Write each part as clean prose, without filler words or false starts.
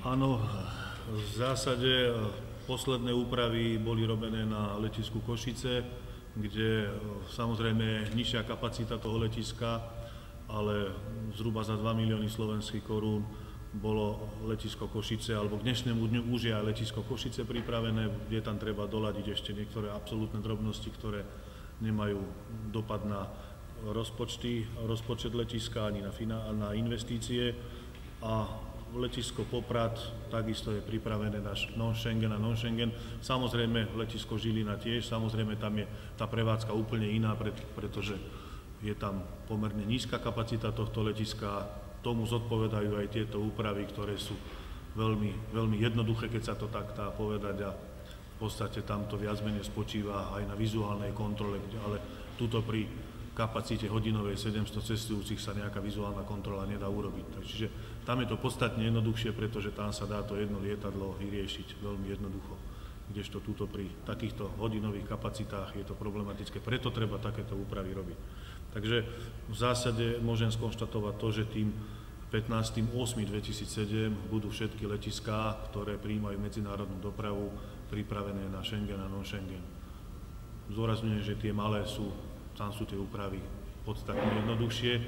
Áno, v zásade posledné úpravy boli robené na letisku Košice, kde samozrejme je nižšia kapacita toho letiska, ale zhruba za 2 milióny slovenských korún bolo letisko Košice, alebo k dnešnému dňu už je aj letisko Košice pripravené, kde tam treba doľadiť ešte niektoré absolútne drobnosti, ktoré nemajú dopad na rozpočet letiska ani na investície. A letisko Poprad takisto je pripravené na non-Schengen a non-Schengen. Samozrejme letisko Žilina tiež, samozrejme tam je tá prevádzka úplne iná, pretože je tam pomerne nízka kapacita tohto letiska. Tomu zodpovedajú aj tieto úpravy, ktoré sú veľmi, veľmi jednoduché, keď sa to tak dá povedať, a v podstate tam to viac menej spočíva aj na vizuálnej kontrole, ale tuto pri kapacite hodinovej 700 cestujúcich sa nejaká vizuálna kontrola nedá urobiť. Čiže tam je to podstatne jednoduchšie, pretože tam sa dá to jedno lietadlo vyriešiť veľmi jednoducho. Kdežto tuto pri takýchto hodinových kapacitách je to problematické, preto treba takéto úpravy robiť. Takže v zásade môžem skonštatovať to, že tým 15.8.2007 budú všetky letiská, ktoré prijímajú medzinárodnú dopravu, pripravené na Schengen a non-Schengen. Zdôrazňujem, že tie malé tam sú tie úpravy podstatne jednoduchšie.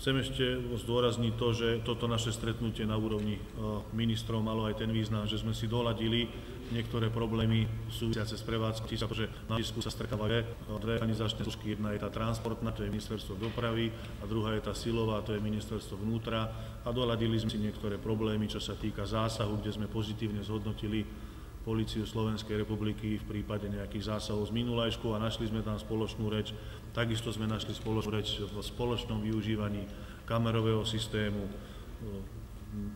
Chcem ešte zdôrazniť to, že toto naše stretnutie na úrovni ministrov malo aj ten význam, že sme si doladili niektoré problémy súvisiace s prevádzkou, pretože na letisku sa stretávajú dve organizačné zložky. Jedna je tá transportná, to je ministerstvo dopravy, a druhá je tá silová, to je ministerstvo vnútra. A doladili sme si niektoré problémy, čo sa týka zásahu, kde sme pozitívne zhodnotili Políciu Slovenskej republiky v prípade nejakých zásahov z minulajšku a našli sme tam spoločnú reč. Takisto sme našli spoločnú reč v spoločnom využívaní kamerového systému.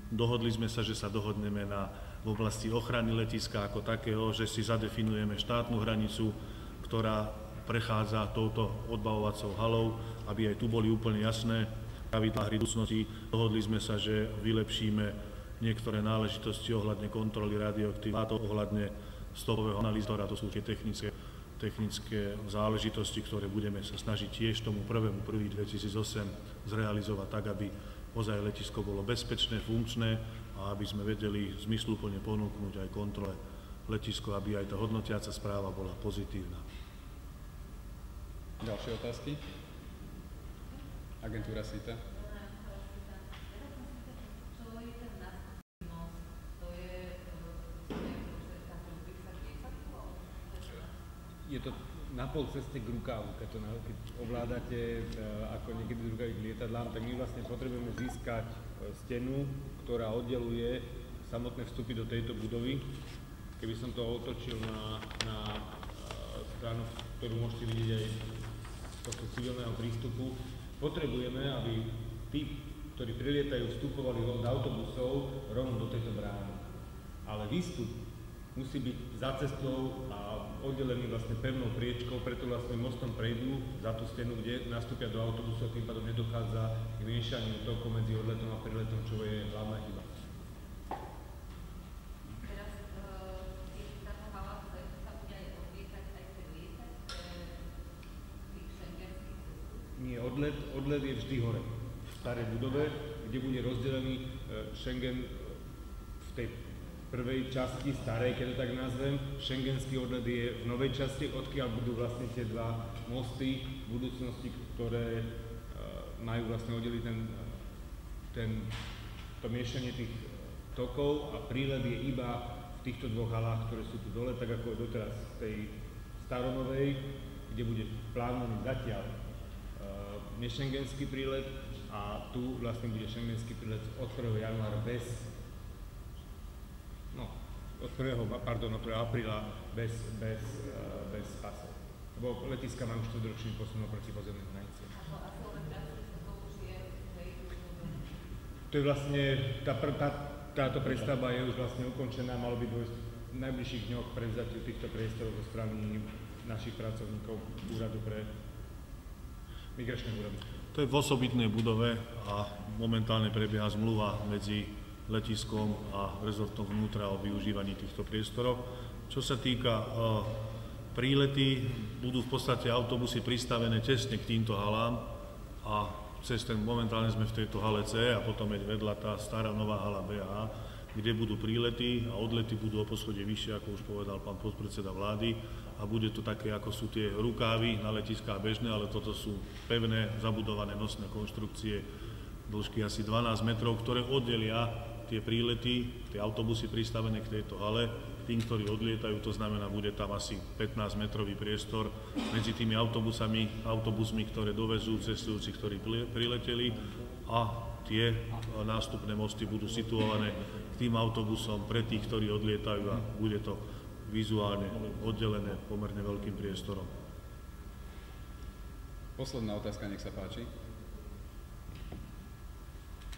Dohodli sme sa, že sa dohodneme v oblasti ochrany letiska ako takého, že si zadefinujeme štátnu hranicu, ktorá prechádza touto odbavovacou halou, aby aj tu boli úplne jasné pravidlá hry budúcnosti. Dohodli sme sa, že vylepšíme niektoré náležitosti ohľadne kontroly radioaktívnych látok, ohľadne stopového analýzora, to sú tie technické záležitosti, ktoré budeme sa snažiť tiež tomu 1.1.2008 zrealizovať tak, aby ozaj letisko bolo bezpečné, funkčné a aby sme vedeli zmysluplne ponúknuť aj kontrole letisko, aby aj tá hodnotiaca správa bola pozitívna. Ďalšie otázky? Agentúra SITA. Je to na pol ceste k rukávu, keď ovládate ako niekedy z rukavých lietadlám, tak my vlastne potrebujeme získať stenu, ktorá oddeluje samotné vstupy do tejto budovy. Keby som to otočil na stranu, ktorú môžete vidieť aj z tohto civilného prístupu, potrebujeme, aby tí, ktorí prilietajú, vstupovali od autobusov rovno do tejto brány. Ale výstup musí byť za cestou a oddelený vlastne pevnou priečkou, preto vlastne mostom prejdú za tú stenu, kde nastúpia do autobusu a tým pádom nedochádza k miešaniu toku medzi odletom a priletom, čo je hlavná chyba. Teraz táto hala sa bude aj odlietať, aj prelietať tých schengenských cestujúcich? Nie, odlet je vždy hore, v starej budove, kde bude rozdelený Schengen v tej prvej časti, starej, keď to tak nazvem. Schengenský odlet je v novej časti, odkiaľ budú vlastne tie dva mosty v budúcnosti, ktoré majú vlastne oddeliť to miešanie tých tokov, a prílet je iba v týchto dvoch halách, ktoré sú tu dole, tak ako je doteraz v tej staronovej, kde bude plánovaný zatiaľ nešengenský prílet, a tu vlastne bude schengenský prílet od 1. januára od 1. apríla bez pasov. Lebo letiska majú 4-ročný posun oproti pozemným hraniciam. A spolupráci sa použije v tej budove? To je vlastne, táto prestavba je už vlastne ukončená, malo by dôjsť v najbližších dňoch prevzatiu týchto priestorov zo strany našich pracovníkov úradu pre migračné úrady. To je v osobitnej budove a momentálne prebieha zmluva medzi letiskom a rezortom vnútra o využívaní týchto priestorov. Čo sa týka prílety, budú v podstate autobusy pristavené tesne k týmto halám a momentálne sme v tejto hale C a potom je vedľa tá stará nová hala B a A. kde budú prílety a odlety budú o poschodie vyššie, ako už povedal pán podpredseda vlády. A bude to také, ako sú tie rukávy na letiská bežné, ale toto sú pevné, zabudované nosné konštrukcie, dĺžky asi 12 metrov, ktoré oddelia tie prílety, tie autobusy pristavené k tejto hale, tým, ktorí odlietajú, to znamená, bude tam asi 15-metrový priestor medzi tými autobusmi, ktoré dovezú cestujúcich, ktorí prileteli, a tie nástupné mosty budú situované k tým autobusom pre tých, ktorí odlietajú, a bude to vizuálne oddelené pomerne veľkým priestorom. Posledná otázka, nech sa páči.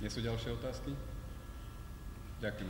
Nie sú ďalšie otázky? Ďakujem.